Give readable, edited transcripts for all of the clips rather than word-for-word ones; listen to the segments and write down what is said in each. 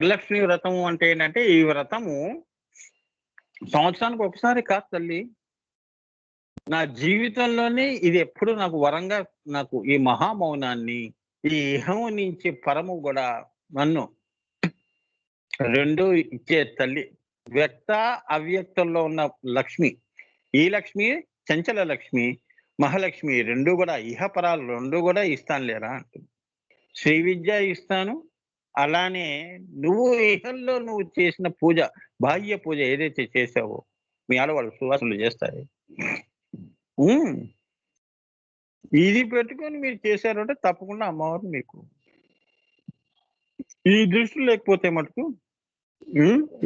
వరలక్ష్మి వ్రతము అంటే ఏంటంటే, ఈ వ్రతము సంవత్సరానికి ఒకసారి కాదు తల్లి. నా జీవితంలోనే ఇది ఎప్పుడు నాకు వరంగా నాకు ఈ మహామౌనాన్ని, ఈ ఇహము నుంచి పరము గూడా నన్ను 2 ఇచ్చే తల్లి. వ్యక్త, అవ్యక్తంలో ఉన్న లక్ష్మి. ఈ లక్ష్మి చంచల లక్ష్మి, మహాలక్ష్మి 2 గూడా ఇహపరాలు 2 గూడా ఇస్తాను లేరా అంటుంది. శ్రీ విద్య ఇస్తాను. అలానే నువ్వు ఇహంలో నువ్వు చేసిన పూజ, బాహ్య పూజ ఏదైతే చేశావో, మీ ఆడవాళ్ళు సువాసనలు చేస్తారే. హ్మ్. ఇది పెట్టుకొని మీరు చేశారు అంటే తప్పకుండా అమ్మవారు మీకు ఈ దృష్టి లేకపోతే మటుకు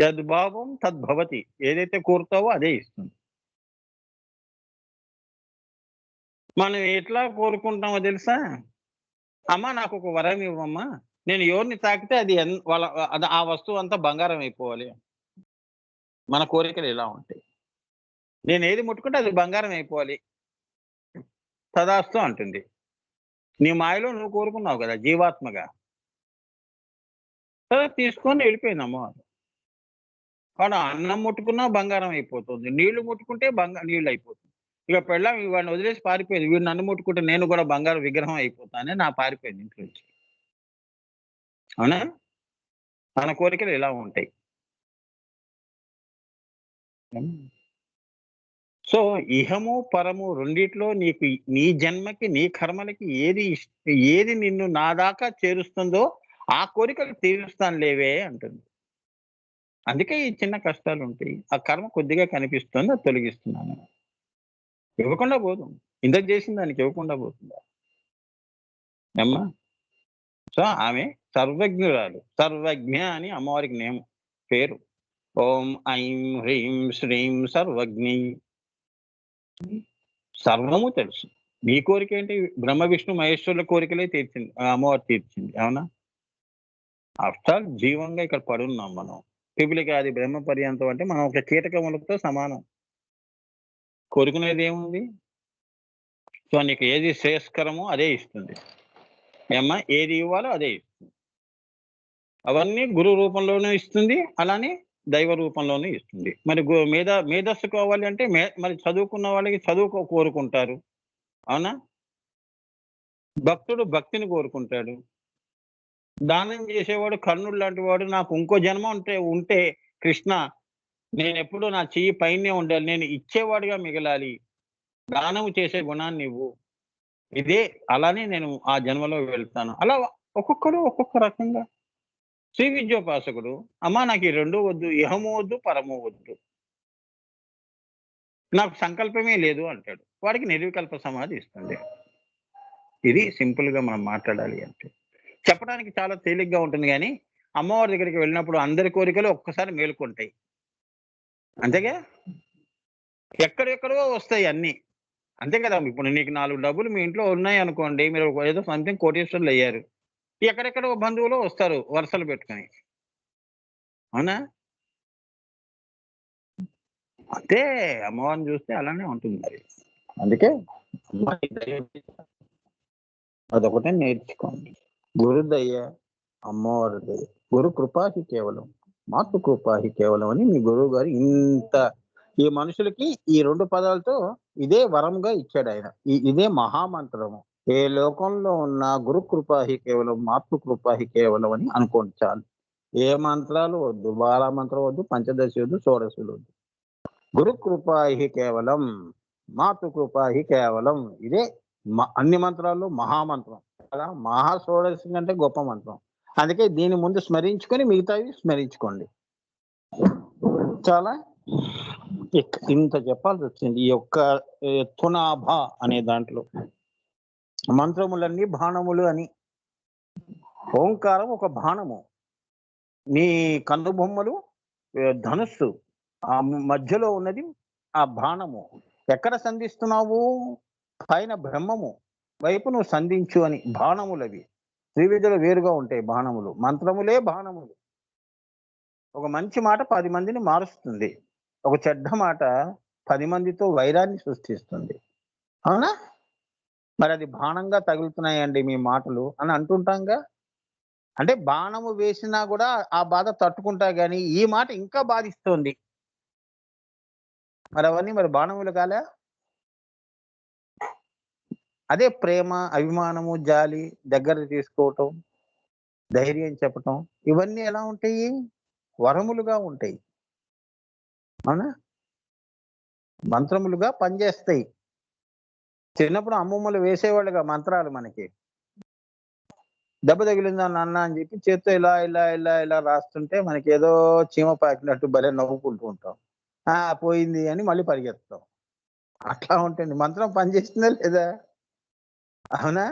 యద్భావం తద్భవతి. ఏదైతే కోరుతావో అదే ఇస్తుంది. మనం ఎట్లా కోరుకుంటామో తెలుసా? అమ్మ నాకొక వరం ఇవ్వమ్మా. నేను ఎవరిని తాకితే అది వాళ్ళ అది ఆ వస్తువు అంతా బంగారం అయిపోవాలి. మన కోరికలు ఇలా ఉంటాయి. నేనేది ముట్టుకుంటే అది బంగారం అయిపోవాలి. తదాస్తు అంటుంది. నీ మాయలో నువ్వు కోరుకున్నావు గదా! జీవాత్మగా. సరే తీసుకొని వెళ్ళిపోయింది అమ్మవారు. వాడు అన్నం ముట్టుకున్నా బంగారం అయిపోతుంది. నీళ్లు ముట్టుకుంటే నీళ్లయిపోతుంది. ఇక పెళ్ళాం వాడిని వదిలేసి పారిపోయింది. వీడు నన్ను ముట్టుకుంటే నేను కూడా బంగారు విగ్రహం అయిపోతానని పారిపోయింది ఇంట్లోంచి. అవునా? మన కోరికలు ఇలా ఉంటాయి. హ్మ్. సో, ఇహము, పరము రెండిట్లో నీకు నీ జన్మకి, నీ కర్మలకి ఏది నిన్ను నా దాకా చేరుస్తుందో ఆ కోరికలు తీరుస్తాను లేవే అంటుంది. అందుకే ఈ చిన్న కష్టాలుంటాయి. ఆ కర్మ కొద్దిగా కనిపిస్తుంది. అది తొలగిస్తున్నాను. ఇవ్వకుండా పోదు. ఇందాక చేసిన దానికి ఇవ్వకుండా పోతుందా? ఏమ్మా? సో, ఆమె సర్వజ్ఞురాలు. సర్వజ్ఞ అని అమ్మవారికి పేరు. ఓం ఐం హ్రీం శ్రీం సర్వజ్ఞి. సర్వము తెలుసు. నీ కోరికేంటి? బ్రహ్మ, విష్ణు, మహేశ్వరుల కోరికలే తీర్చింది. ఆ అమ్మవారు తీర్చింది. అవునా? ఆఫ్టర్ ఆల్ జీవంగా ఇక్కడ పడున్నాం మనం. పిపిలికాది బ్రహ్మ పర్యంతం అంటే మనం ఒక కీటకములతో సమానం. కోరుకునేదేముంది? సో, నీకు ఏది శ్రేయస్కరమో అదే ఇస్తుంది. ఏమ్మా? ఏది ఇవ్వాలో అదే ఇస్తుంది. అవన్నీ గురు రూపంలోనూ ఇస్తుంది. అలానే దైవ రూపంలోనూ ఇస్తుంది. మరి మేధస్సు కావాలి అంటే మరి చదువుకున్న వాళ్ళకి కోరుకుంటారు. అవునా? భక్తుడు భక్తిని కోరుకుంటాడు. దానం చేసేవాడు కర్ణుడు లాంటి వాడు నాకు ఇంకో జన్మ ఉంటే కృష్ణ నేనెప్పుడు నా చెయ్యి పైనే ఉండాలి. నేను ఇచ్చేవాడిగా మిగలాలి. దానము చేసే గుణాన్నివ్వు. ఇదే అలానే నేను ఆ జన్మలో వెళ్తాను. అలా ఒక్కొక్కడు ఒక్కొక్క రకంగా. శ్రీ విద్యోపాసకుడు అమ్మా నాకు ఈ 2 వద్దు. ఇహము వద్దు, పరము వద్దు. నాకు సంకల్పమే లేదు అంటాడు. వాడికి నిర్వికల్ప సమాధి ఇస్తుంది. ఇది సింపుల్‌గా మనం మాట్లాడాలి అంటే. చెప్పడానికి చాలా తేలిగ్గా ఉంటుంది గానీ, అమ్మవారి దగ్గరికి వెళ్ళినప్పుడు అందరి కోరికలు ఒక్కసారి మేలుకుంటాయి. అంతేగా? ఎక్కడెక్కడో వస్తాయి అన్నీ. అంతే కదా! ఇప్పుడు నీకు 4 డబ్బులు మీ ఇంట్లో ఉన్నాయనుకోండి. మీరు ఏదో సంథింగ్ కోటీశ్వరులయ్యారు. ఎక్కడెక్కడో బంధువులు వస్తారు వరుసలు పెట్టుకొని. అవునా? అంతే అమ్మవారిని చూస్తే అలానే ఉంటుంది మరి. అందుకే అమ్మవారి దయ అదొకటే నేర్చుకోండి. గురు దయ, అమ్మవారి దయ. గురు కృపా హి కేవలం. మాతృ కృపా హి కేవలం అని మీ గురువుగారు ఈ మనుషులకి ఈ 2 పదాలతో ఇదే వరంగా ఇచ్చాడాయన. ఇదే మహామంత్రము. ఏ లోకంలో ఉన్న గురు కృపా హి కేవలం, మాతృ కృపా హి కేవలం అని అనుకోండి చాలు. ఏ మంత్రాలు వద్దు. బాలా మంత్రం వద్దు, పంచదశి వద్దు, షోడశులు వద్దు. గురు కృపా హి కేవలం, మాతృ కృపా హి కేవలం. ఇదే అన్ని మంత్రాల్లో మహామంత్రం. కదా! మహా షోడశి కంటే గొప్ప మంత్రం. అందుకే దీని ముందు స్మరించుకొని మిగతావి స్మరించుకోండి. చాలా ఇంత చెప్పాల్సొచ్చింది. ఈ యొక్క తునాభ అనే దాంట్లో. మంత్రములన్నీ బాణములు అని. ఓంకారం ఒక బాణము. నీ కన్నుబొమ్మలు ధనుస్సు. ఆ మధ్యలో ఉన్నది ఆ బాణము. ఎక్కడ సంధిస్తున్నావు? పైన బ్రహ్మము వైపు నువ్వు సంధించు అని బాణములవి. త్రివిధులు వేరుగా ఉంటాయి బాణములు. మంత్రములే బాణములు. ఒక మంచి మాట 10 మందిని మారుస్తుంది. ఒక చెడ్డ మాట 10 మందితో వైరాన్ని సృష్టిస్తుంది. అవునా? మరి అది బాణంగా తగులుతున్నాయండి మీ మాటలు అని అంటుంటాంగా. అంటే బాణము వేసినా కూడా ఆ బాధ తట్టుకుంటా గాని ఈ మాట ఇంకా బాధిస్తోంది. మరి అవన్నీ మరి బాణములు కాలే? అదే ప్రేమ, అభిమానము, జాలి, దగ్గరకు తీసుకోవటం, ధైర్యం చెప్పటం ఇవన్నీ ఎలా ఉంటాయి? వరములుగా ఉంటాయి. అవునా? మంత్రములుగా పనిచేస్తాయి. చిన్నప్పుడు అమ్మమ్మలు వేసేవాళ్ళుగా మంత్రాలు మనకి. దెబ్బ తగిలిందా నాన్న అని చెప్పి చేత్తో ఇలా, ఇలా, ఇలా, ఇలా రాస్తుంటే మనకేదో చీమ పాకినట్టు భలే నవ్వుకుంటూ ఉంటాం. ఆ! పోయింది అని మళ్ళీ పరిగెత్తుతాం. అట్లా ఉంటుంది. మంత్రం పనిచేస్తుందా లేదా? అవునా?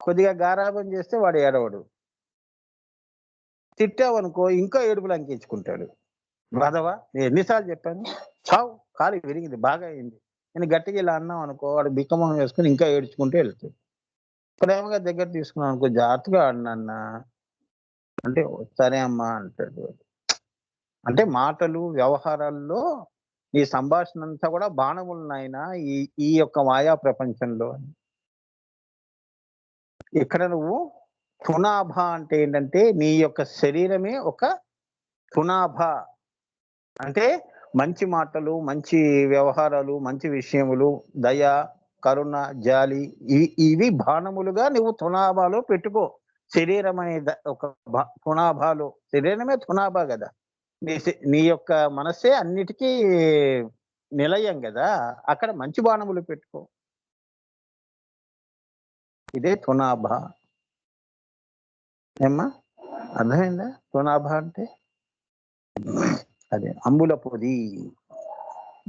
కొద్దిగా గారాబం చేస్తే వాడు ఏడవడు. తిట్టావనుకో ఇంకా ఏడుపులు అంకించుకుంటాడు. వెధవ ఎన్ని సార్లు చెప్పాను? చావు కాలు విరిగింది బాగా అయింది. నేను గట్టిగా ఇలా అన్నాం అనుకో వాడు బిక్కమొహం వేసుకొని ఇంకా ఏడ్చుకుంటూ వెళ్తాడు. ప్రేమగా దగ్గర తీసుకున్నాం అనుకో జాగ్రత్తగా ఆడు నాన్న అంటే సరే అమ్మా అంటాడు. అంటే మాటలు, వ్యవహారాల్లో ఈ సంభాషణ అంతా కూడా బాణములు నాయనా ఈ ఈ యొక్క మాయా ప్రపంచంలో. ఇక్కడ నువ్వు తునాభ అంటే ఏంటంటే నీ యొక్క శరీరమే ఒక తునాభ. అంటే మంచి మాటలు, మంచి వ్యవహారాలు, మంచి విషయములు, దయ, కరుణ, జాలి ఇవి బాణములుగా నువ్వు తునాభాలో పెట్టుకో. శరీరం అనే ఒక తునాభాలో శరీరమే తునాభా గదా! నీ యొక్క మనస్సే అన్నిటికీ నిలయం గదా! అక్కడ మంచి బాణములు పెట్టుకో. ఇదే తునాభ. ఏమ్మా? అర్థమైందా? తునాభ అంటే? అదే అంబుల పొది.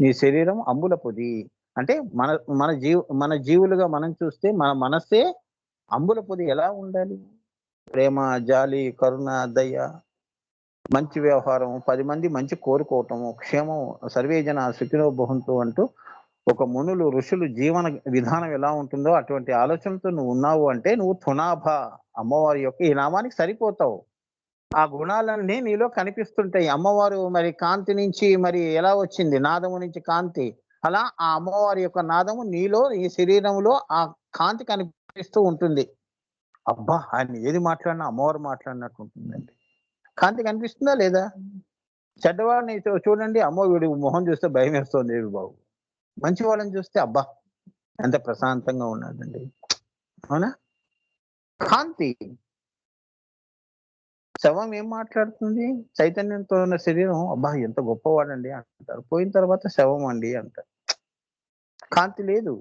నీ శరీరం అంబుల పొది. అంటే మన మన జీవులుగా మనం చూస్తే మన మనస్సే అంబుల పొది ఎలా ఉండాలి? ప్రేమ, జాలి, కరుణ, దయ, మంచి వ్యవహారం, 10 మంది మంచి కోరుకోవటము, క్షేమం సర్వే జన సుఖినో భవంతు అంటూ ఒక మునులు, ఋషులు జీవన విధానం ఎలా ఉంటుందో అటువంటి ఆలోచనలతో నువ్వు ఉన్నావు అంటే నువ్వు తునాభ అమ్మవారి యొక్క ఈ నామానికి సరిపోతావు. ఆ గుణాలన్నీ నీలో కనిపిస్తుంటాయి. అమ్మవారు మరి కాంతి నుంచి మరి ఎలా వచ్చింది? నాదము నుంచి కాంతి. అలా ఆ అమ్మవారి యొక్క నాదము నీలో, ఈ శరీరంలో ఆ కాంతి కనిపిస్తూ ఉంటుంది. అబ్బా! ఆయన ఏది మాట్లాడినా అమ్మవారు మాట్లాడినట్టు ఉంటుందండి. కాంతి కనిపిస్తుందా లేదా? చెడ్డవాడిని చూడండి, అమ్మో! వీడి మొహం చూస్తే భయమేస్తోంది వీడు బాబు. మంచి వాళ్ళని చూస్తే అబ్బా! ఎంత ప్రశాంతంగా ఉన్నాడండి. అవునా? కాంతి. శవం ఏం మాట్లాడుతుంది? చైతన్యంతో ఉన్న శరీరం అబ్బా! ఎంత గొప్పవాడండి అంటారు. పోయిన తర్వాత శవం అండి అంటారు. కాంతి లేదు.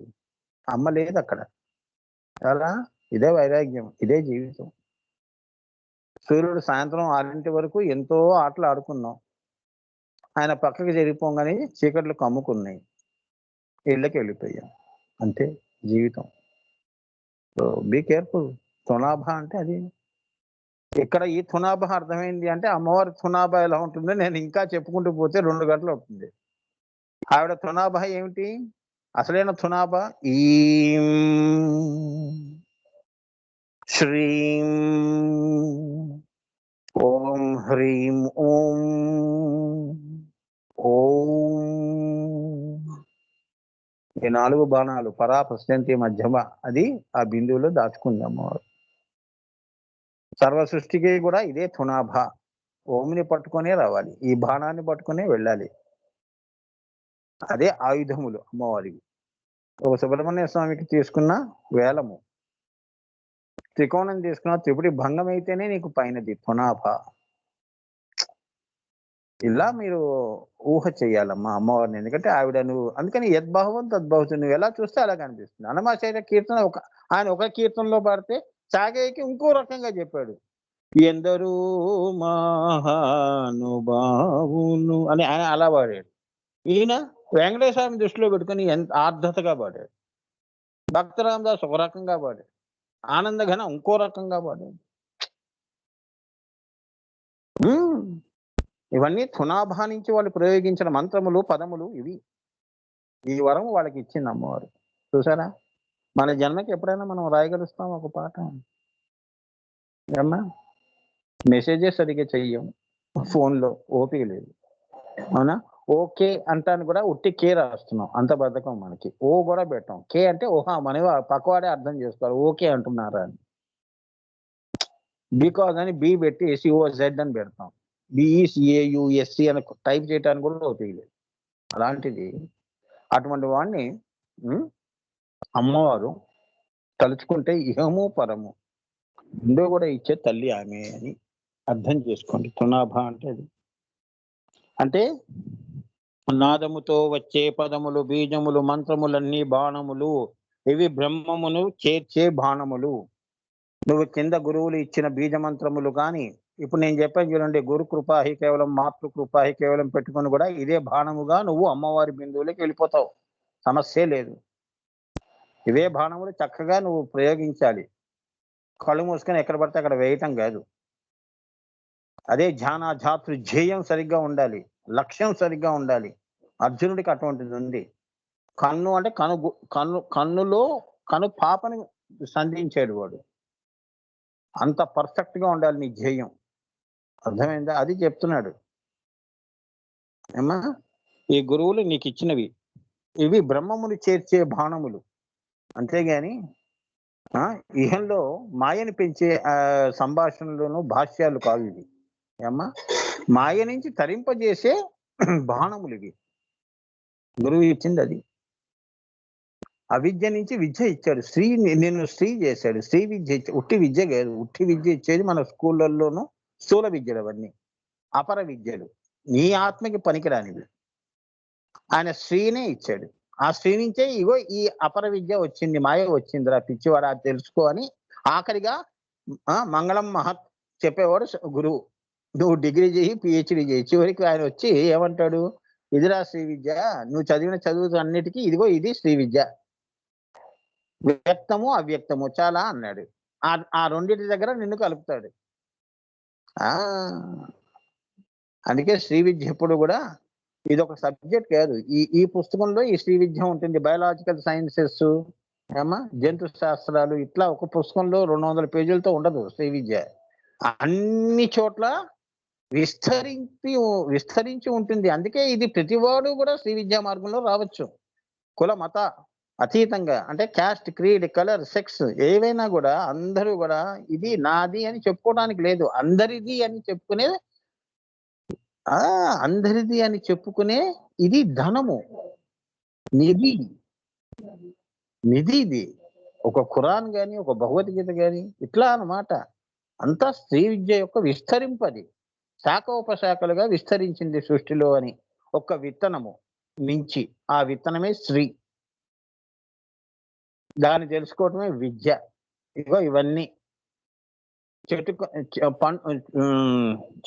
అమ్మ లేదక్కడ. చాలా ఇదే వైరాగ్యం. ఇదే జీవితం. సూర్యుడు సాయంత్రం 6 వరకు ఎంతో ఆటలు ఆడుకున్నాం. ఆయన పక్కకి జరిగిపోగానే చీకట్లు కమ్ముకున్నాయి. ఇళ్ళకెళ్ళిపోయాం. అంతే జీవితం. So, be careful. తునాభ అంటే అది. ఇక్కడ ఈ తునాభ అర్థమైంది అంటే అమ్మవారి తునాభ ఎలా ఉంటుందో నేను ఇంకా చెప్పుకుంటూ పోతే 2 గంటలవుతుంది. ఆవిడ తునాభ ఏమిటి? అసలైన తునాభ ఈం శ్రీం ఓం హ్రీం ఓం ఓం ఈ 4 బాణాలు పరా ప్రశ్నంతి మధ్యమ అది ఆ బిందువులో దాచుకుంది అమ్మవారు. సర్వ సృష్టికి కూడా ఇదే తునాభ. ఓంని పట్టుకొనే రావాలి. ఈ బాణాన్ని పట్టుకునే వెళ్ళాలి. అదే ఆయుధములు అమ్మవారివి. ఒక సుబ్రహ్మణ్య స్వామికి తీసుకున్న వేలము. త్రికోణం తీసుకున్న త్రిపుటి భంగం అయితేనే నీకు పైనది తునాభ. ఇలా మీరు ఊహ చెయ్యాలమ్మా అమ్మవారిని. ఎందుకంటే ఆవిడ నువ్వు అందుకని యద్భావం తద్భవతి. నువ్వు ఎలా చూస్తే అలా కనిపిస్తుంది. అన్నమాచార్య కీర్తన ఆయన ఒక కీర్తనలో పాడితే చాగయ్యకి ఇంకో రకంగా చెప్పాడు. ఎందరూ మహానుభావులు అని ఆయన అలా పాడాడు. ఈయన వెంకటేశ్వర స్వామిని దృష్టిలో పెట్టుకొని ఎంత ఆర్ద్రతగా పాడాడు. భక్త రామదాస్ ఒక రకంగా పాడాడు. ఆనందఘన ఇంకో రకంగా పాడాడు. ఇవన్నీ తునాభా నుంచి వాళ్ళు ప్రయోగించిన మంత్రములు, పదములు ఇవి. ఈ వరం వాళ్ళకి ఇచ్చింది అమ్మవారు. చూసారా? మన జన్మకి ఎప్పుడైనా మనం రాయగలుస్తాం ఒక పాట? ఏమ్మా? మెసేజెస్ సరిగ్గా చెయ్యం. ఫోన్‌లో ఓపిక లేదు. అవునా? ఓకే అంటాను కూడా ఉట్టి కే రాస్తున్నాం. అంత బద్ధకం మనకి. ఓ కూడా పెట్టం. కే అంటే ఓహా! మనవి పక్కవాడే అర్థం చేసుకోవాలి. ఓకే అంటున్నారా అని. బికాజ్ అని బి పెట్టి ఎస్యుఓజెడ్ అని పెడతాం. బిఈసిఏయుఎస్సి అని టైప్ చేయడానికి కూడా తెలియదు. అలాంటిది అటువంటి వాడిని అమ్మవారు తలుచుకుంటే ఇహము పరము రెండో కూడా ఇచ్చే తల్లి ఆమె అని అర్థం చేసుకోండి. తునాభ అంటే అది. అంటే నాదముతో వచ్చే పదములు, బీజములు, మంత్రములన్నీ బాణములు, ఇవి బ్రహ్మమును చేర్చే బాణములు. నువ్వు కింద గురువులు ఇచ్చిన బీజ మంత్రములు కానీ, ఇప్పుడు నేను చెప్పాను చూడండి, గురు కృపాహి కేవలం, మాతృ కృపాహి కేవలం పెట్టుకొని కూడా ఇదే బాణముగా నువ్వు అమ్మవారి బిందువులకి వెళ్ళిపోతావు. సమస్యే లేదు. ఇవే బాణములు చక్కగా నువ్వు ప్రయోగించాలి. కళ్ళు మూసుకొని ఎక్కడ పడితే అక్కడ వేయటం కాదు. అదే ధ్యాతృ ధ్యేయం సరిగ్గా ఉండాలి, లక్ష్యం సరిగ్గా ఉండాలి. అర్జునుడికి అటువంటిది ఉంది. కన్ను అంటే కన్నులో కను పాపని సంధించాడు వాడు. అంత పర్ఫెక్ట్ గా ఉండాలి నీ ధ్యేయం. అర్థమైందా? అది చెప్తున్నాడు. ఏమా, ఈ గురువులు నీకు ఇచ్చినవి ఇవి బ్రహ్మమును చేర్చే బాణములు. అంతేగాని ఇహంలో మాయని పెంచే సంభాషణలోను భాష్యాలు కావు ఇవి. ఏమ్మా, మాయ నుంచి తరింపజేసే బాణములు ఇవి. గురువు ఇచ్చింది అది. అవిద్య నుంచి విద్య ఇచ్చాడు. నిన్ను స్త్రీ చేశాడు. స్త్రీ విద్య ఉట్టి విద్య కాదు. ఉట్టి విద్య ఇచ్చేది మన స్కూళ్ళల్లోనూ స్థూల విద్యలు, అవన్నీ అపర విద్యలు, నీ ఆత్మకి పనికిరానివి. ఆయన స్త్రీనే ఇచ్చాడు. ఆ స్త్రీ నుంచే ఇగో ఈ అపర విద్య వచ్చింది, మాయ వచ్చిందిరా పిచ్చివాడు, అది తెలుసుకో అని ఆఖరిగా మంగళం మహత్ చెప్పేవాడు గురువు. నువ్వు డిగ్రీ చేయి, పిహెచ్డి చేయి, చివరికి ఆయన వచ్చి ఏమంటాడు, ఇదిరా శ్రీ విద్య, నువ్వు చదివిన చదువు అన్నిటికీ ఇదిగో ఇది శ్రీ విద్య, వ్యక్తము అవ్యక్తము చాలా అన్నాడు. ఆ రెండింటి దగ్గర నిన్ను కలుపుతాడు. అందుకే శ్రీ విద్య ఎప్పుడు కూడా ఇది ఒక సబ్జెక్ట్ కాదు. ఈ పుస్తకంలో ఈ శ్రీ విద్య ఉంటుంది. బయాలజికల్ సైన్సెస్, జంతు శాస్త్రాలు, ఇట్లా ఒక పుస్తకంలో 200 పేజీలతో ఉండదు శ్రీ విద్య. అన్ని చోట్ల విస్తరించి ఉంటుంది. అందుకే ఇది ప్రతివాడు కూడా శ్రీ విద్యా మార్గంలో రావచ్చు. కుల మత అతీతంగా, అంటే క్యాస్ట్, క్రీడ్, కలర్, సెక్స్ ఏవైనా కూడా అందరూ కూడా ఇది నాది అని చెప్పుకోవడానికి లేదు. అందరిది అని చెప్పుకునే ఇది ధనము, నిధి ఇది. ఒక ఖురాన్ గాని, ఒక భగవద్గీత గాని ఇట్లా అన్నమాట. అంతా స్త్రీ విద్య యొక్క విస్తరింపది. శాఖోపశాఖలుగా విస్తరించింది సృష్టిలో అని. ఒక విత్తనము మించి ఆ విత్తనమే స్త్రీ. దాన్ని తెలుసుకోవటమే విద్య. ఇగో ఇవన్నీ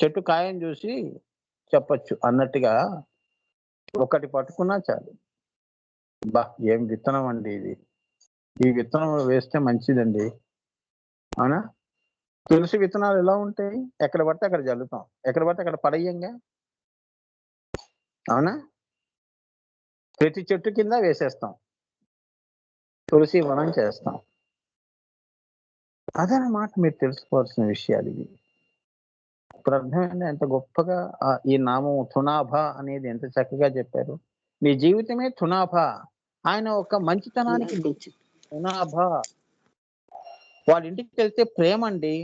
చెట్టు కాయని చూసి చెప్పచ్చు అన్నట్టుగా ఒకటి పట్టుకున్నా చాలు. బా, ఏం విత్తనం అండి ఇది, ఈ విత్తనం వేస్తే మంచిదండి. అవునా? తులసి విత్తనాలు ఎలా ఉంటాయి? ఎక్కడ పడితే అక్కడ జల్లుతాం, ఎక్కడ పడితే అక్కడ పడేయంగా. అవునా? ప్రతి చెట్టు కింద వేసేస్తాం, తులసి వనం చేస్తాం. అదనమాట మీరు తెలుసుకోవాల్సిన విషయాలు ఇవి. ఇప్పుడు అర్థమైంది ఎంత గొప్పగా ఈ నామం తునాభ అనేది ఎంత చక్కగా చెప్పారు. మీ జీవితమే తునాభ. ఆయన ఒక మంచితనానికి తునాభ. వాళ్ళ ఇంటికి వెళ్తే ప్రేమ అండి,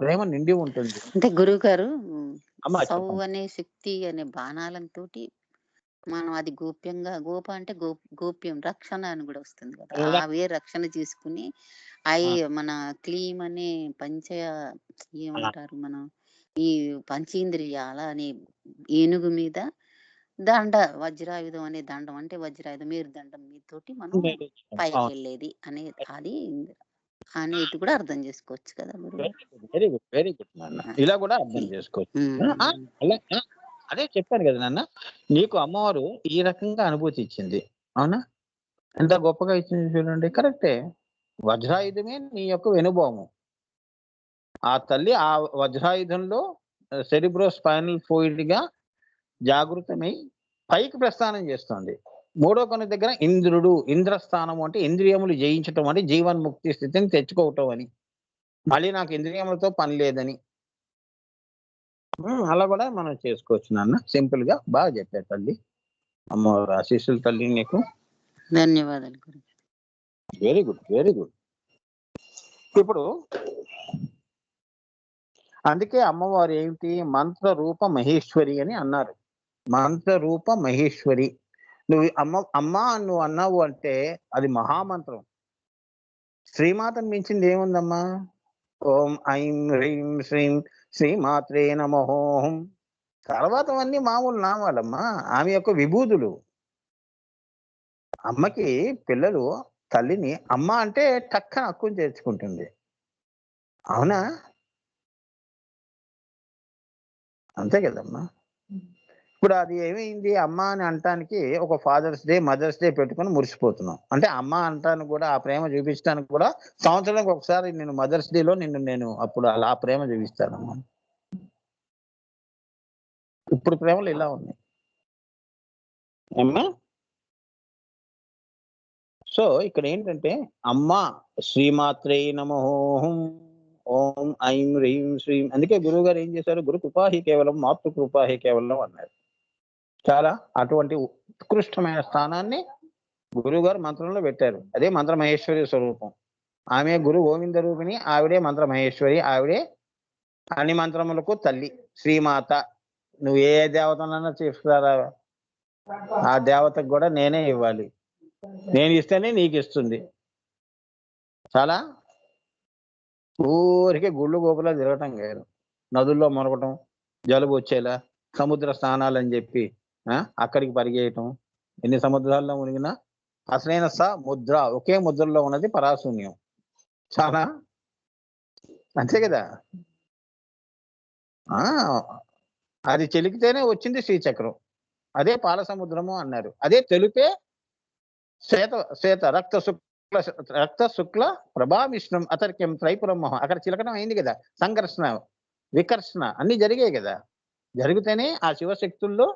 ప్రేమ నిండి ఉంటుంది. అంటే గురువు గారు సౌ అనే శక్తి అనే బాణాలంతోటి మనం అది గోప్యంగా, అంటే గోప్యం, రక్షణ అని కూడా వస్తుంది కదా. అవే రక్షణ చేసుకుని మన క్లీమ్ అనే ఏమంటారు, మనం ఈ పంచేంద్రియాల అనే ఏనుగు మీద వజ్రాయుధం అనే దండం, అంటే వజ్రాయుధం మీరు దండం మీతోటి మనం పైకి వెళ్ళేది అనేది అది అనేది కూడా అర్థం చేసుకోవచ్చు కదా గురువు. వెరీ గుడ్, వెరీ గుడ్ నాన్న. ఇలా కూడా అర్థం చేసుకోవచ్చు. అదే చెప్పాను కదా నాన్న, నీకు అమ్మవారు ఈ రకంగా అనుభూతి ఇచ్చింది. అవునా? ఎంత గొప్పగా ఇచ్చింది చూడండి. కరెక్టే. వజ్రాయుధమే నీ యొక్క వెనుభావము. ఆ తల్లి ఆ వజ్రాయుధంలో సెరిబ్రో స్పైనల్ ఫ్లూయిడ్ గా జాగృతమై పైకి ప్రస్థానం చేస్తుంది. మూడో కన్ను దగ్గర ఇంద్రుడు, ఇంద్రస్థానము అంటే ఇంద్రియములు జయించటం, అంటే జీవన్ముక్తి స్థితిని తెచ్చుకోవటం అని. మళ్ళీ నాకు ఇంద్రియములతో పని లేదని అలా కూడా మనం చేసుకోవచ్చు నాన్న. సింపుల్ గా బాగా చెప్పారు తల్లి. అమ్మవారు ఆశీస్సులు తల్లి నీకు. ధన్యవాదాలు. Very good, very good. ఇప్పుడు అందుకే అమ్మవారు ఏమిటి మంత్ర రూప మహేశ్వరి అని అన్నారు. మంత్ర రూప మహేశ్వరి. నువ్వు అమ్మ నువ్వు అన్నావు అంటే అది మహామంత్రం. శ్రీమాతను మించింది ఏముందమ్మా? ఓం ఐం హ్రీం శ్రీం శ్రీమాత్రే నమః. తర్వాతవన్నీ మామూలు నామాలమ్మా. ఆమె యొక్క విభూతులు. అమ్మకి పిల్లలు తల్లిని అమ్మ అంటే టక్కన హక్కుని చేర్చుకుంటుంది. అవునా? అంతే కదమ్మా. ఇప్పుడు అది ఏమైంది? అమ్మ అని అనటానికి ఒక ఫాదర్స్ డే, మదర్స్ డే పెట్టుకొని మురిసిపోతున్నాం. అంటే అమ్మ అనటానికి కూడా ఆ ప్రేమ చూపించడానికి కూడా సంవత్సరానికి ఒకసారి నేను మదర్స్ డేలో నేను అప్పుడు అలా ఆ ప్రేమ చూపిస్తానమ్మా. ఇప్పుడు ప్రేమలు ఇలా ఉన్నాయి. ఏమ్మా? సో ఇక్కడ ఏంటంటే అమ్మ శ్రీమాత్రే నమః. ఓం ఐం హ్రీం శ్రీం. అందుకే గురువు గారు ఏం చేశారు? గురు కృపాహి కేవలం మాతృ కృపాహి కేవలం అన్నారు. చాలా అటువంటి ఉత్కృష్టమైన స్థానాన్ని గురువుగారు మంత్రంలో పెట్టారు. అదే మంత్ర మహేశ్వరి స్వరూపం. ఆమె గురు గోవింద రూపిణి, ఆవిడే మంత్ర మహేశ్వరి, ఆవిడే అన్ని మంత్రములకు తల్లి శ్రీమాత. నువ్వు ఏ దేవతనన్నా తీసుకురా, ఆ దేవతకు కూడా నేనే ఇవ్వాలి. నేను ఇస్తేనే నీకు ఇస్తుంది. చాలా ఊరికే గుళ్ళు గోపులా తిరగటం కాదు, నదుల్లో మునగటం, జలుబు వచ్చేలా సముద్ర స్నానాలు అని చెప్పి అక్కడికి పరిగేయటం. ఎన్ని సముద్రాల్లో మునిగినా అసలైన ముద్ర ఒకే ముద్రలో ఉన్నది పరాశూన్యం. చాలా అంతే కదా. అది చెలికితేనే వచ్చింది శ్రీచక్రం. అదే పాల సముద్రము అన్నారు. అదే తెలుపే శ్వేత శ్వేత రక్త శుక్ల ప్రభావిష్ణం అతర్క్యం త్రైపురం మహం. అక్కడ చిలకడం అయింది కదా. సంఘర్షణ వికర్షణ అన్ని జరిగాయి కదా. జరిగితేనే ఆ శివశక్తుల్లో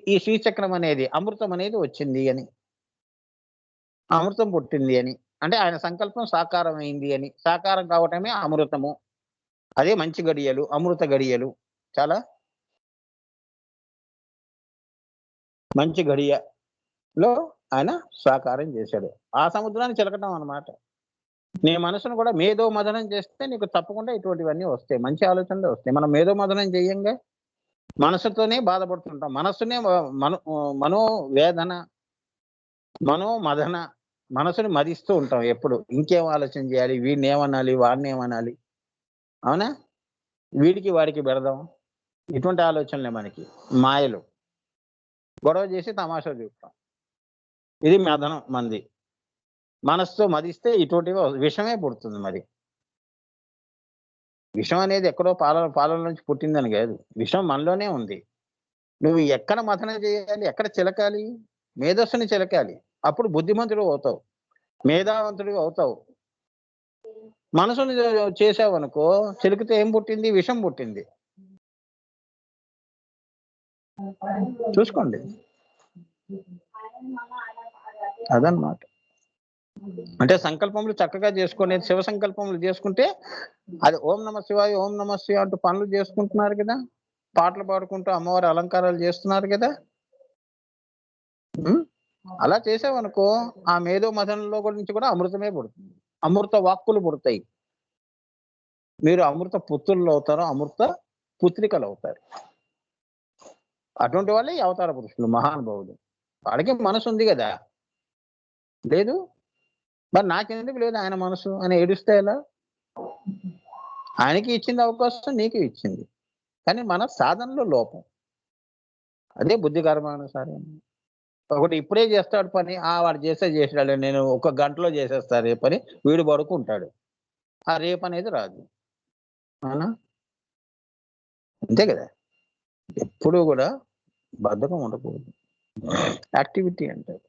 ఈ శ్రీచక్రం అనేది అమృతం అనేది వచ్చింది అని, అమృతం పుట్టింది అని. అంటే ఆయన సంకల్పం సాకారం అయింది అని. సాకారం కావటమే అమృతము. అదే మంచి గడియలు, అమృత గడియలు. చాలా మంచి గడియలో ఆయన సాకారం చేశాడు. ఆ సముద్రాన్ని చిలకటం అన్నమాట. నీ మనసును కూడా మేధో మదనం చేస్తే నీకు తప్పకుండా ఇటువంటివన్నీ వస్తాయి. మంచి ఆలోచనలు వస్తాయి. మనం మేధో మదనం చేయంగా మనసుతోనే బాధపడుతుంటాం. మనస్సునే మనోవేదన, మనోమదన, మనసుని మదిస్తూ ఉంటాం ఎప్పుడు. ఇంకేం ఆలోచన చేయాలి, వీడిని ఏమనాలి, వాడిని ఏమనాలి, అవునా, వీడికి వాడికి పెడదాం, ఇటువంటి ఆలోచనలే మనకి. మాయలు గొడవ చేసి తమాషా చూపుతాం. ఇది మదనం మంది. మనసుతో మదిస్తే ఇటువంటివి విషమే పుడుతుంది. మరి విషం అనేది ఎక్కడో పాలన నుంచి పుట్టిందని కాదు. విషం మనలోనే ఉంది. నువ్వు ఎక్కడ మథనం చేయాలి, ఎక్కడ చిలకాలి? మేధస్సుని చిలకాలి. అప్పుడు బుద్ధిమంతుడు అవుతావు, మేధావంతుడు అవుతావు. మనసుని చేసావనుకో, చిలికితే ఏం పుట్టింది? విషం పుట్టింది. చూసుకోండి. అదన్నమాట. అంటే సంకల్పములు చక్కగా చేసుకునేది శివ సంకల్పములు చేసుకుంటే అది ఓం నమ శివాయ, ఓం నమ శివాయ అంటూ పనులు చేసుకుంటున్నారు కదా. పాటలు పాడుకుంటూ అమ్మవారి అలంకారాలు చేస్తున్నారు కదా. అలా చేసావనుకో ఆ మేధో మథనంలో నుంచి కూడా అమృతమే పుడుతుంది. అమృత వాక్కులు పుడతాయి. మీరు అమృత పుత్రులు అవుతారు, అమృత పుత్రికలు అవుతారు. అటువంటి వాళ్ళే అవతార పురుషులు, మహానుభావులు. వాళ్ళకి మనసు ఉంది కదా. లేదు మరి నాకెందుకు లేదు ఆయన మనసు అని ఏడుస్తే ఎలా? ఆయనకి ఇచ్చింది అవకాశం, నీకు ఇచ్చింది. కానీ మన సాధనలో లోపం. అదే బుద్ధి కర్మానుసారం. ఒకటి ఇప్పుడే చేస్తాడు పని, వాడు చేసాడు, నేను 1 గంటలో చేసేస్తా రేపని వీడు పడుకుంటాడు. ఆ రేపు అనేది రాదు. అవునా? అంతే కదా. ఎప్పుడు కూడా బద్ధకం ఉండకూడదు. యాక్టివిటీ అంటారు.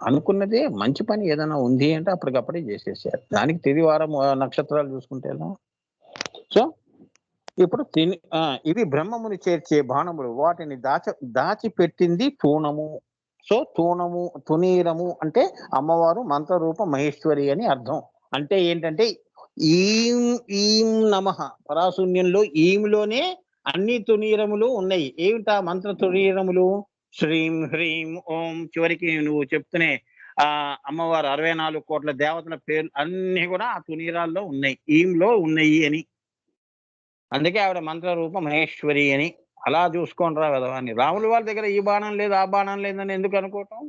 అనుకున్నదే మంచి పని ఏదైనా ఉంది అంటే అప్పటికప్పుడే చేసేసారు. దానికి తిది వారం నక్షత్రాలు చూసుకుంటే ఎలా? సో ఇప్పుడు ఇవి బ్రహ్మముని చేర్చే బాణములు. వాటిని దాచిపెట్టింది తూణము. సో తునీరము అంటే అమ్మవారు మంత్రరూప మహేశ్వరి అని అర్థం. అంటే ఏంటంటే ఈం నమః. పరాశూన్యంలో ఈంలోనే అన్ని తునీరములు ఉన్నాయి. ఏమిటా మంత్ర తునీరములు? శ్రీం హ్రీం ఓం. చివరికి నువ్వు చెప్తూనే అమ్మవారు 64 కోట్ల దేవతల పేర్లు అన్ని కూడా ఆ తునీరాల్లో ఉన్నాయి, ఈంలో ఉన్నాయి అని. అందుకే ఆవిడ మంత్రరూప మహేశ్వరి అని. అలా చూసుకోండిరా వెధవా అని. రాముల వారి దగ్గర ఈ బాణం లేదు, ఆ బాణం లేదని ఎందుకు అనుకోవటం?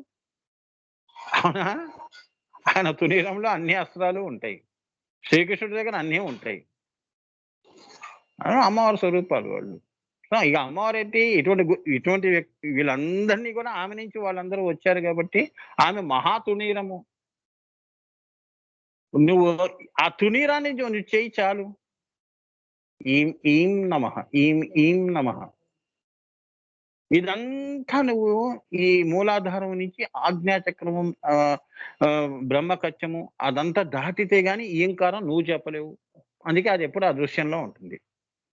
అవునా? ఆయన తునీరంలో అన్ని అస్త్రాలు ఉంటాయి. శ్రీకృష్ణుడి దగ్గర అన్నీ ఉంటాయి. అమ్మవారి స్వరూపాలు వాళ్ళు. ఇక అమ్మవారేంటి ఇటువంటి వీళ్ళందరినీ కూడా ఆమె నుంచి వాళ్ళందరూ వచ్చారు కాబట్టి ఆమె మహా తునీరము. నువ్వు ఆ తునీరాన్ని నువ్వు చెయ్యి చాలు. ఈం ఈం నమః, ఈం ఈం నమః. ఇదంతా నువ్వు ఈ మూలాధారం నుంచి ఆజ్ఞాచక్రమం బ్రహ్మకచ్చము అదంతా దాటితే గాని ఈంకారం నువ్వు చెప్పలేవు. అందుకే అది ఎప్పుడు అదృశ్యంలో ఉంటుంది.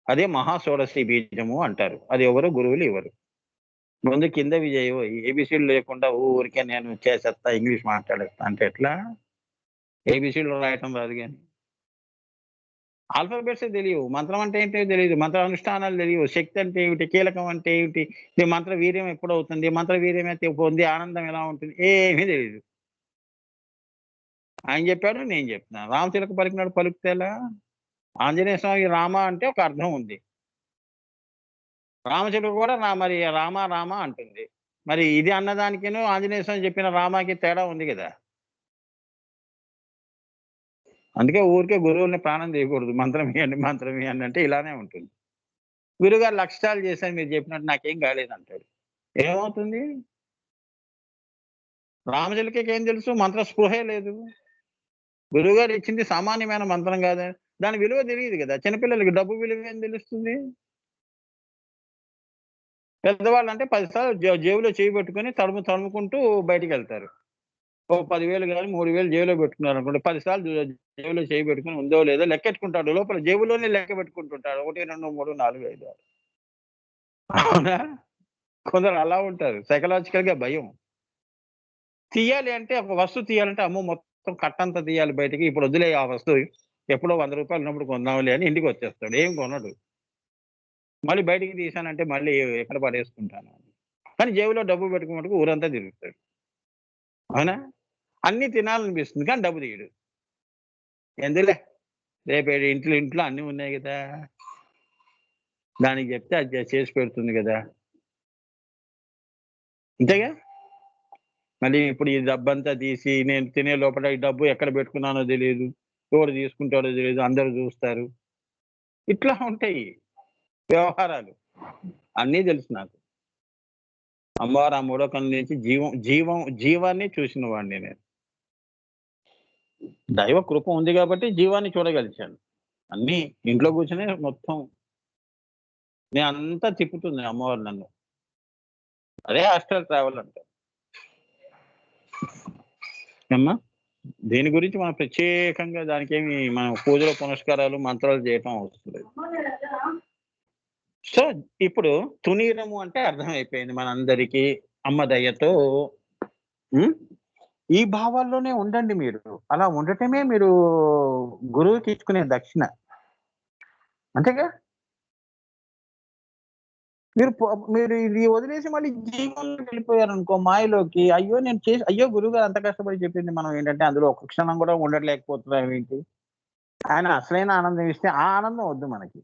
అదే మహాషోడశి బీజము అంటారు. అది ఎవరు గురువులు ఇవ్వరు. ముందు కిందవి చేయవు. ఏబీసీలు లేకుండా ఊరికే నేను చేసేస్తా, ఇంగ్లీష్ మాట్లాడేస్తా అంటే ఎట్లా? ఏబీసీలు రాయటం రాదు గాని. ఆల్ఫాబెట్సే తెలియవు. మంత్రం అంటే ఏంటో తెలీదు. మంత్ర అనుష్ఠానాలు తెలియవు. శక్తి అంటే ఏమిటి? కీలకం అంటే ఏమిటి? ఈ మంత్ర వీర్యం ఎప్పుడవుతుంది? మంత్ర వీర్యం అయితే పొందే ఆనందం ఎలా ఉంటుంది? ఏమీ తెలీదు. ఆయన చెప్పాడు, నేను చెప్తున్నా. రామచిలక పలికినాడు పలుకుతే ఎలా? ఆంజనేయ స్వామి రామ అంటే ఒక అర్థం ఉంది. రామచిలుక కూడా మరి రామ రామ అంటుంది. మరి ఇది అన్నదానికిను ఆంజనేయ స్వామి చెప్పిన రామాకి తేడా ఉంది గదా! అందుకే ఊరికే గురువుల్ని ప్రాణం తీయకూడదు. మంత్రం ఇయ్యండి, మంత్రం ఇయ్యండి అంటే ఇలానే ఉంటుంది. గురువుగారు లక్షాలు చేశాను మీరు చెప్పినట్టు నాకేం కాలేదంటాడు. ఏమవుతుంది? రామచిలకకేం తెలుసు? మంత్ర స్పృహే లేదు. గురువుగారు ఇచ్చింది సామాన్యమైన మంత్రం కాదా? దాని విలువ తెలీదు గదా! చిన్నపిల్లలకి డబ్బు విలువ ఏం తెలుస్తుంది? పెద్దవాళ్ళంటే 10 సార్లు జేబులో చేయి పెట్టుకొని తడుముకుంటూ బయటికెళ్తారు. ఓ 10,000 గాని, 3,000 జేబులో పెట్టుకున్నారనుకోండి. 10 సార్లు జేబులో చేయి పెట్టుకొని ఉందో లేదో లెక్కెట్టుకుంటాడు. లోపల జేబులోనే లెక్క పెట్టుకుంటుంటాడు. 1, 2, 3, 4, 5, 6 అవునా? కొందరు అలా ఉంటారు. సైకలాజికల్‌గా భయం. తీయాలి అంటే ఒక వస్తువు తీయాలంటే అమ్మో! మొత్తం కట్టంతా తీయాలి బయటికి. ఇప్పుడు వద్దులే ఆ వస్తువు. ఎప్పుడో రూ. 100 ఉన్నప్పుడు కొందాంలే అని ఇంటికొచ్చేస్తాడు. ఏం కొనడు. మళ్ళీ బయటికి తీశానంటే మళ్ళీ ఎక్కడ పడేసుకుంటాను. కానీ జేబులో డబ్బు పెట్టుకున్నట్టుగా ఊరంతా తిరుగుతాడు. అవునా? అన్నీ తినాలనిపిస్తుంది. కానీ డబ్బు తీయడు. ఎందుకులే రేపు ఇంట్లో అన్నీ ఉన్నాయి గదా! దానికి చెప్తే అది చేసి పెడుతుంది గదా! అంతేగా? మళ్ళీ ఇప్పుడు ఈ డబ్బంతా తీసి నేను తినే లోపల ఈ డబ్బు ఎక్కడ పెట్టుకున్నానో తెలీదు. ఎవడు తీసుకుంటాడో తెలీదు. అందరూ జూస్తారు. ఇట్లా ఉంటాయి వ్యవహారాలు. అన్నీ తెలుసు నాకు. అమ్మవారు ఆ మూడో కన్ను నుంచి జీవాన్ని చూసిన వాడిని నేను. దైవ కృప ఉంది గాబట్టి జీవాన్ని చూడగలిచాను. అన్నీ ఇంట్లో కూర్చొనే మొత్తం నేనంతా తిప్పుతుంది అమ్మవారు నన్ను. అదే ఆస్ట్రల్ ట్రావెల్ అంటారు. ఏమ్మా? దీని గురించి మనం ప్రత్యేకంగా దానికేమి మనం పూజలు, పునస్కారాలు, మంత్రాలు చేయటం అవసరం లేదు. సో, ఇప్పుడు తునీరము అంటే అర్థమైపోయింది మనందరికీ. అమ్మ దయతో హ్మ్. ఈ భావాల్లోనే ఉండండి మీరు. అలా ఉండటమే మీరు గురువుకి ఇచ్చుకునే దక్షిణ. అంతేగా? మీరు ఇది వదిలేసి మళ్ళీ జీవంలోకి వెళ్ళిపోయారనుకో మాయలోకి. అయ్యో గురువుగారు అంత కష్టపడి చెప్పింది మనం ఏంటంటే అందులో ఒక్క క్షణం కూడా ఉండలేకపోతున్నామేంటి? ఆయన అసలైన ఆనందం ఇస్తే ఆ ఆనందం వద్దు మనకి.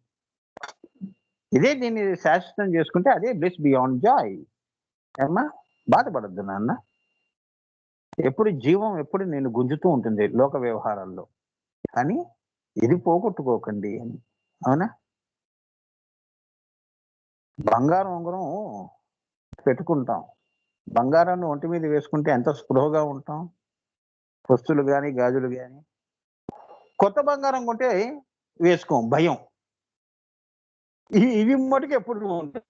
దీన్ని శాశ్వతం చేసుకుంటే అదే బ్లిస్ బియాండ్ జాయ్. ఏమ్మా? బాధపడొద్దు నాన్న. ఎప్పుడు నిన్ను గుంజుతూ ఉంటుంది లోక వ్యవహారాల్లో. కానీ ఇది పోగొట్టుకోకండి అని. అవునా? బంగారం ఉంగరం పెట్టుకుంటాం. బంగారాన్ని ఒంటి మీద వేసుకుంటే ఎంత స్పృహగా ఉంటాం. వస్తువులు గాని, గాజులు గాని. కొత్త బంగారం కొంటే వేసుకోం భయం. ఇవి మటుకు ఎప్పుడు ఉంటాయి.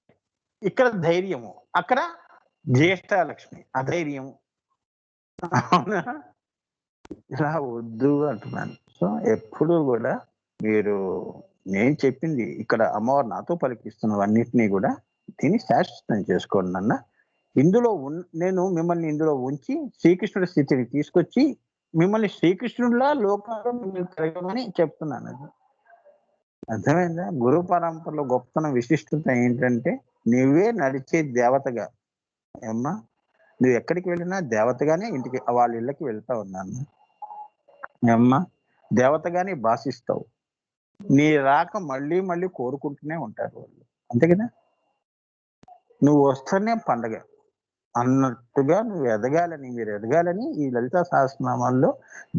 ఇక్కడ ధైర్యము. అక్కడ జ్యేష్ఠాలక్ష్మి అధైర్యం. అవునా? ఇలా వద్దు అంటున్నాను. సో, ఎప్పుడూ గూడా మీరు నేను చెప్పింది ఇక్కడ అమ్మవారు నాతో పలికిస్తున్నవన్నిటిని గూడా దీన్ని శాశ్వతం చేసుకోండి నాన్న. నేను మిమ్మల్ని ఇందులో ఉంచి శ్రీకృష్ణుడి స్థితిని తీసుకొచ్చి మిమ్మల్ని శ్రీకృష్ణుడిలా లోకంలో మిమ్మల్ని తిరగమని చెప్తున్నానది. అర్థమైందా? గురు పరంపరలో గొప్పతనం విశిష్టత ఏంటంటే నువ్వే నడిచే దేవతగా ఏమ్మా! నువ్వెక్కడికి వెళ్ళినా దేవతగానే వాళ్ళ ఇళ్ళకి వెళ్తావు నాన్న. ఏమ్మా! దేవతగానే భాషిస్తావు. నీ రాక మళ్ళీ మళ్ళీ కోరుకుంటూనే ఉంటారు వాళ్ళు, అంతే కదా. నువ్వు వస్తేనే పండగ అన్నట్టుగా నువ్వు ఎదగాలని, మీరు ఎదగాలని ఈ లలితా సహస్రనామాల్లో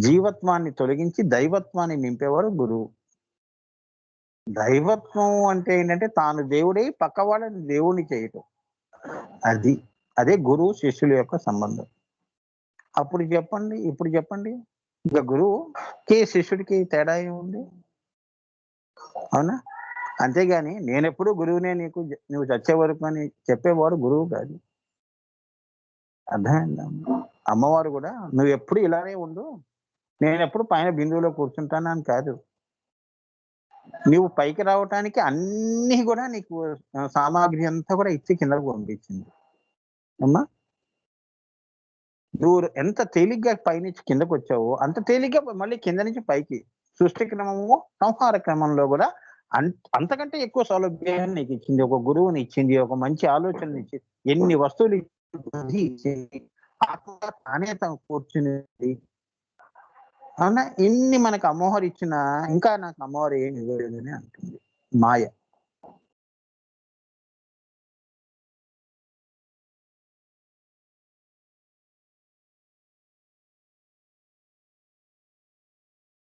జీవత్వాన్ని తొలగించి దైవత్వాన్ని నింపేవాడు గురువు. దైవత్వం అంటే ఏంటంటే తాను దేవుడై పక్క వాళ్ళని దేవుని చేయటం. అది అదే గురువు శిష్యుల యొక్క సంబంధం. అప్పుడు చెప్పండి, ఇప్పుడు చెప్పండి, ఇంకా గురువుకి శిష్యుడికి తేడా ఏముంది? అవునా? అంతేగాని నేనెప్పుడు గురువునే, నువ్వు చచ్చే వరకు అని చెప్పేవాడు గురువు కాదు. అర్థమైందా? అమ్మవారు కూడా నువ్వు ఎప్పుడు ఇలానే ఉండు, నేనెప్పుడు పైన బిందువులో కూర్చుంటానని కాదు. నువ్వు పైకి రావటానికి అన్ని కూడా నీకు సామాగ్రి అంతా కూడా ఇచ్చి కిందకు పంపించింది అమ్మా. నువ్వు ఎంత తేలిగ్గా పైనుంచి కిందకు వచ్చావో అంత తేలిగ్గా మళ్ళీ కింద నుంచి పైకి. సృష్టి క్రమము, సంహార క్రమంలో కూడా అంతకంటే ఎక్కువ సౌలభ్యాన్ని నీకు ఇచ్చింది. ఒక గురువుని ఇచ్చింది, ఒక మంచి ఆలోచన ఇచ్చింది, ఎన్ని వస్తువులు ఇచ్చింది, ఆత్మగా తానే తను కూర్చుని. అవునా? ఇన్ని మనకు అమ్మవారు ఇచ్చినా ఇంకా నాకు అమ్మవారు ఏమి ఇవ్వలేదని అంటుంది మాయ.